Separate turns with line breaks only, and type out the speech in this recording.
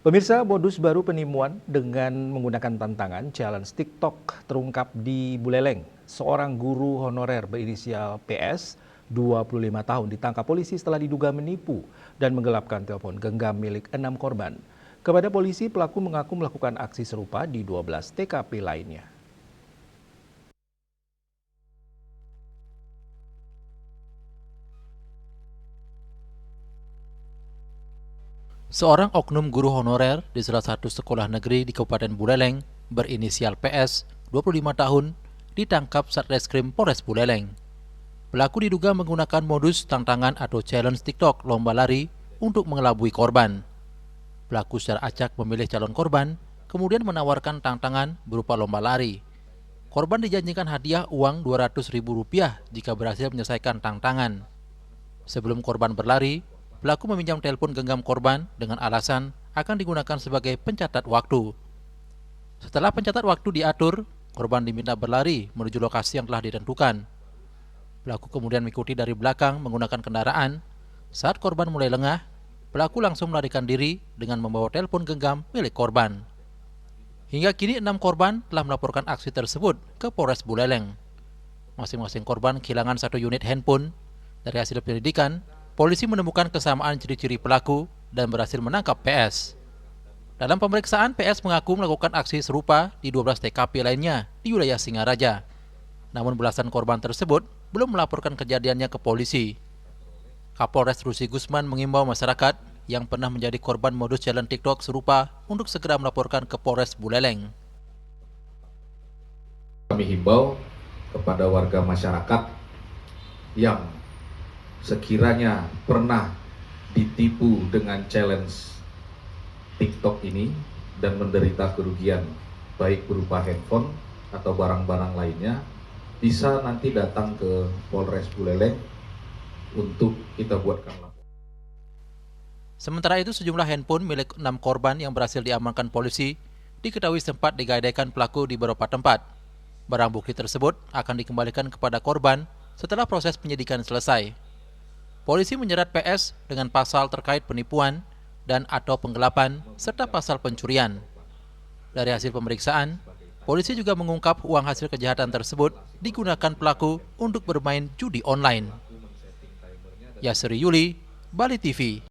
Pemirsa, modus baru penipuan dengan menggunakan tantangan challenge TikTok terungkap di Buleleng. Seorang guru honorer berinisial PS, 25 tahun, ditangkap polisi setelah diduga menipu dan menggelapkan telepon genggam milik 6 korban. Kepada polisi, pelaku mengaku melakukan aksi serupa di 12 TKP lainnya.
Seorang oknum guru honorer di salah satu sekolah negeri di Kabupaten Buleleng berinisial PS, 25 tahun, ditangkap Satreskrim Polres Buleleng. Pelaku diduga menggunakan modus tantangan atau challenge TikTok lomba lari untuk mengelabui korban. Pelaku secara acak memilih calon korban, kemudian menawarkan tantangan berupa lomba lari. Korban dijanjikan hadiah uang Rp200.000 jika berhasil menyelesaikan tantangan. Sebelum korban berlari, pelaku meminjam telepon genggam korban dengan alasan akan digunakan sebagai pencatat waktu. Setelah pencatat waktu diatur, korban diminta berlari menuju lokasi yang telah ditentukan. Pelaku kemudian mengikuti dari belakang menggunakan kendaraan. Saat korban mulai lengah, pelaku langsung melarikan diri dengan membawa telepon genggam milik korban. Hingga kini 6 korban telah melaporkan aksi tersebut ke Polres Buleleng. Masing-masing korban kehilangan 1 unit handphone. Dari hasil penyelidikan, polisi menemukan kesamaan ciri-ciri pelaku dan berhasil menangkap PS. Dalam pemeriksaan, PS mengaku melakukan aksi serupa di 12 TKP lainnya di wilayah Singaraja. Namun belasan korban tersebut belum melaporkan kejadiannya ke polisi. Kapolres Rusi Gusman mengimbau masyarakat yang pernah menjadi korban modus challenge TikTok serupa untuk segera melaporkan ke Polres Buleleng.
Kami himbau kepada warga masyarakat yang sekiranya pernah ditipu dengan challenge TikTok ini dan menderita kerugian baik berupa handphone atau barang-barang lainnya, bisa nanti datang ke Polres Buleleng untuk kita buatkan laporan.
Sementara itu, sejumlah handphone milik 6 korban yang berhasil diamankan polisi diketahui sempat digadaikan pelaku di beberapa tempat. Barang bukti tersebut akan dikembalikan kepada korban setelah proses penyidikan selesai. Polisi menjerat PS dengan pasal terkait penipuan dan atau penggelapan serta pasal pencurian. Dari hasil pemeriksaan, polisi juga mengungkap uang hasil kejahatan tersebut digunakan pelaku untuk bermain judi online. Yasri Yuli, Bali TV.